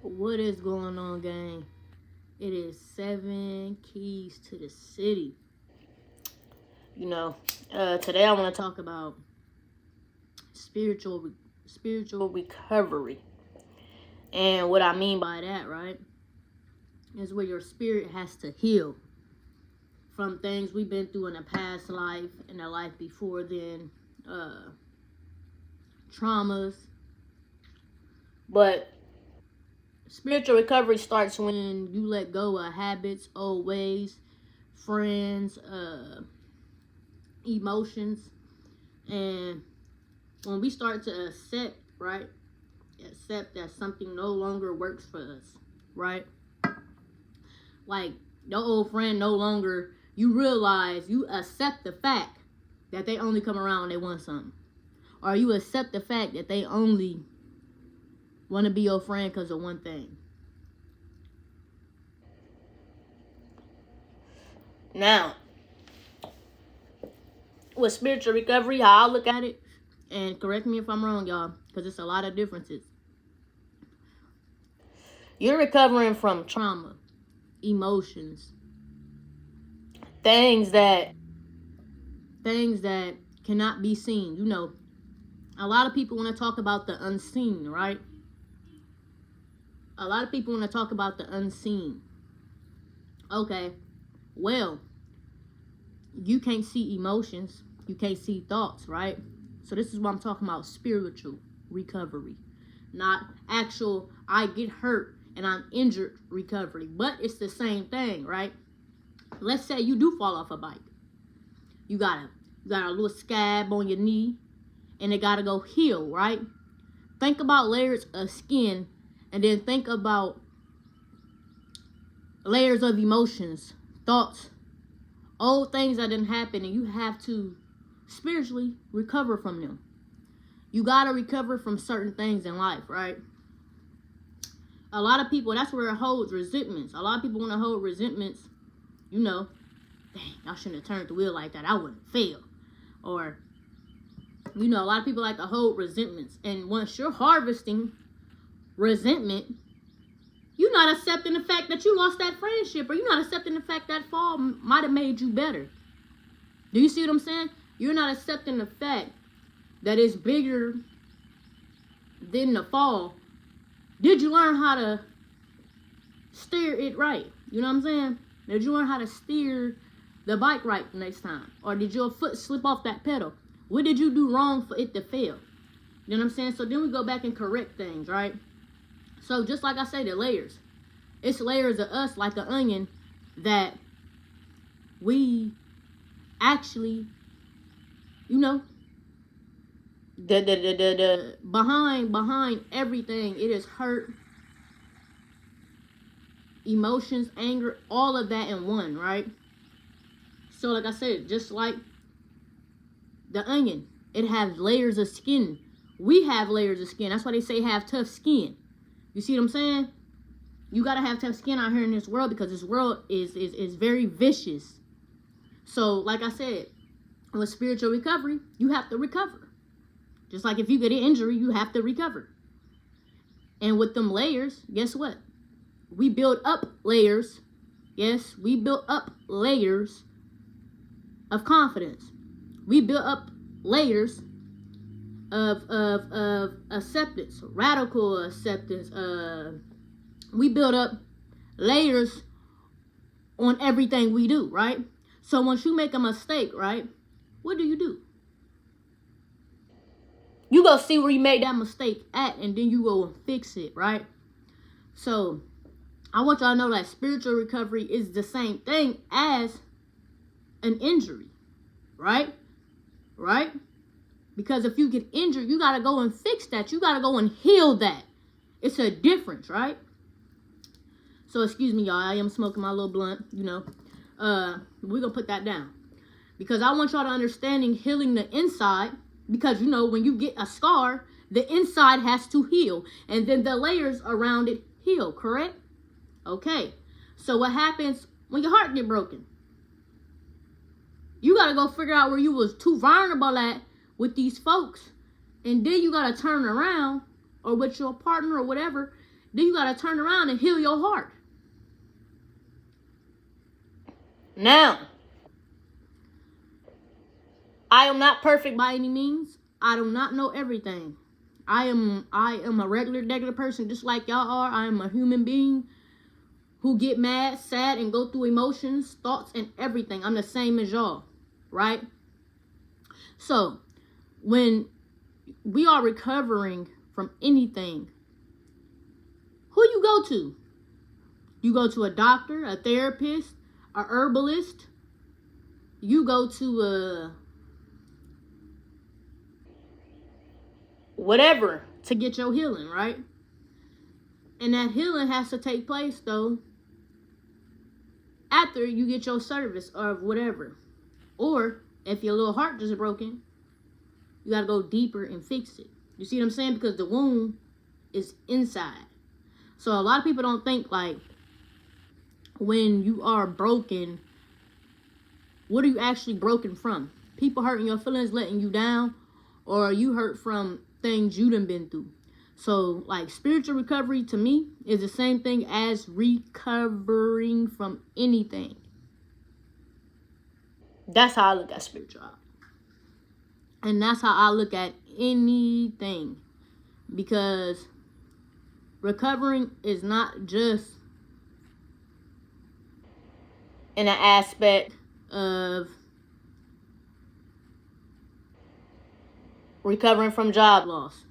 What is going on, gang? It is 7 Keys to the City. Today I want to talk about spiritual recovery. And what I mean by that, right, is where your spirit has to heal from things we've been through in a past life and a life before then, traumas. But spiritual recovery starts when you let go of habits, old ways, friends, emotions, and when we start to accept that something no longer works for us, right? Like your old friend no longer, you realize, you accept the fact that they only come around when they want something, or you accept the fact that they only want to be your friend because of one thing. Now, with spiritual recovery, how I look at it, and correct me if I'm wrong, y'all, because it's a lot of differences. You're recovering from trauma, emotions, things that cannot be seen. You know, a lot of people want to talk about the unseen, right? A lot of people want to talk about the unseen. Okay, well, you can't see emotions. You can't see thoughts, right? So this is what I'm talking about, spiritual recovery. Not actual, I get hurt and I'm injured recovery. But it's the same thing, right? Let's say you do fall off a bike. You got a little scab on your knee and it got to go heal, right? Think about layers of skin and then think about layers of emotions, thoughts, old things that didn't happen, and you have to spiritually recover from them. You got to recover from certain things in life, right? A lot of people, that's where it holds resentments. A lot of people want to hold resentments, you know, dang, I shouldn't have turned the wheel like that. I wouldn't fail. Or, you know, a lot of people like to hold resentments. And once you're harvesting resentment, you're not accepting the fact that you lost that friendship, or you're not accepting the fact that fall might have made you better. Do you see what I'm saying? You're not accepting the fact that it's bigger than the fall. Did you learn how to steer it right? You know what I'm saying? Did you learn how to steer the bike right next time? Or did your foot slip off that pedal? What did you do wrong for it to fail? You know what I'm saying? So then we go back and correct things, right? So just like I say, the layers. It's layers of us like an onion that we actually, you know, behind everything, it is hurt, emotions, anger, all of that in one, right? So like I said, just like the onion, it has layers of skin. We have layers of skin. That's why they say have tough skin. You see what I'm saying? You gotta have tough skin out here in this world, because this world is very vicious. So, like I said, with spiritual recovery, you have to recover. Just like if you get an injury, you have to recover. And with them layers, guess what? We build up layers. Yes, we build up layers of confidence. We build up layers of acceptance, radical acceptance. We build up layers on everything we do, right? So once you make a mistake, right, what do? You go see where you made that mistake at, and then you go and fix it, right? So I want y'all to know that spiritual recovery is the same thing as an injury, right? Right? Because if you get injured, you got to go and fix that. You got to go and heal that. It's a difference, right? So excuse me, y'all. I am smoking my little blunt, you know. We're going to put that down. Because I want y'all to understand healing the inside. Because, you know, when you get a scar, the inside has to heal. And then the layers around it heal, correct? Okay. So what happens when your heart get broken? You got to go figure out where you was too vulnerable at with these folks. And then you got to turn around, or with your partner or whatever. then you gotta turn around and heal your heart. Now, I am not perfect by any means. I do not know everything. I am a regular person just like y'all are. I am a human being who get mad, sad, and go through emotions, thoughts, and everything. I'm the same as y'all, right? So, when we are recovering from anything, who you go to? You go to a doctor, a therapist, a herbalist. You go to a whatever to get your healing, right? And that healing has to take place, though, after you get your service or whatever. Or if your little heart just broken, you got to go deeper and fix it. You see what I'm saying? Because the wound is inside. So a lot of people don't think, like, when you are broken, what are you actually broken from? People hurting your feelings, letting you down, or are you hurt from things you done been through? So, like, spiritual recovery to me is the same thing as recovering from anything. That's how I look at spiritual. And that's how I look at anything. Because recovering is not just in an aspect of recovering from job loss.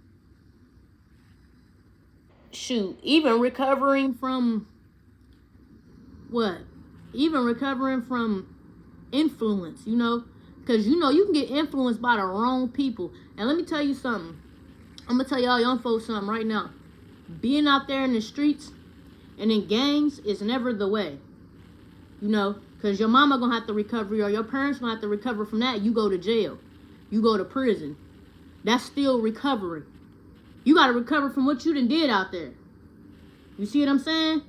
Shoot, even recovering from what? Even recovering from influence, you know? Because, you know, you can get influenced by the wrong people. And let me tell you something. I'm going to tell y'all young folks something right now. Being out there in the streets and in gangs is never the way. You know? Because your mama going to have to recover, or your parents going to have to recover from that. You go to jail. You go to prison. That's still recovering. You got to recover from what you done did out there. You see what I'm saying?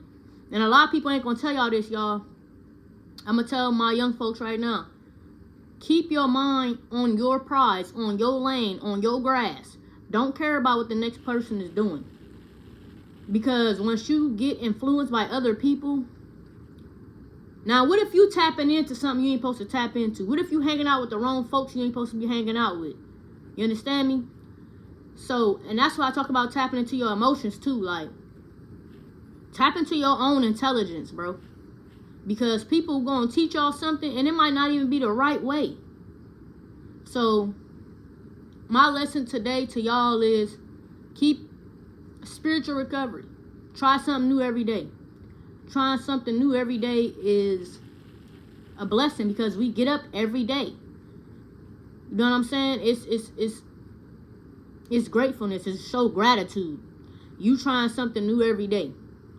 And a lot of people ain't going to tell y'all this, y'all. I'm going to tell my young folks right now. Keep your mind on your prize, on your lane, on your grass. Don't care about what the next person is doing. Because once you get influenced by other people... Now, what if you tapping into something you ain't supposed to tap into? What if you hanging out with the wrong folks you ain't supposed to be hanging out with? You understand me? So, and that's why I talk about tapping into your emotions too. Like, tap into your own intelligence, bro. Because people gonna teach y'all something and it might not even be the right way. So, my lesson today to y'all is keep spiritual recovery. Try something new every day. Trying something new every day is a blessing because we get up every day. You know what I'm saying? It's gratefulness. It's show gratitude. You trying something new every day.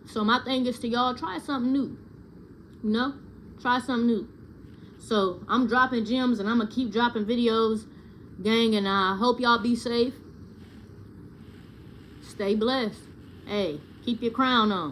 So my thing is to y'all, try something new. You know? Try something new. So I'm dropping gems and I'm going to keep dropping videos, gang. And I hope y'all be safe. Stay blessed. Hey, keep your crown on.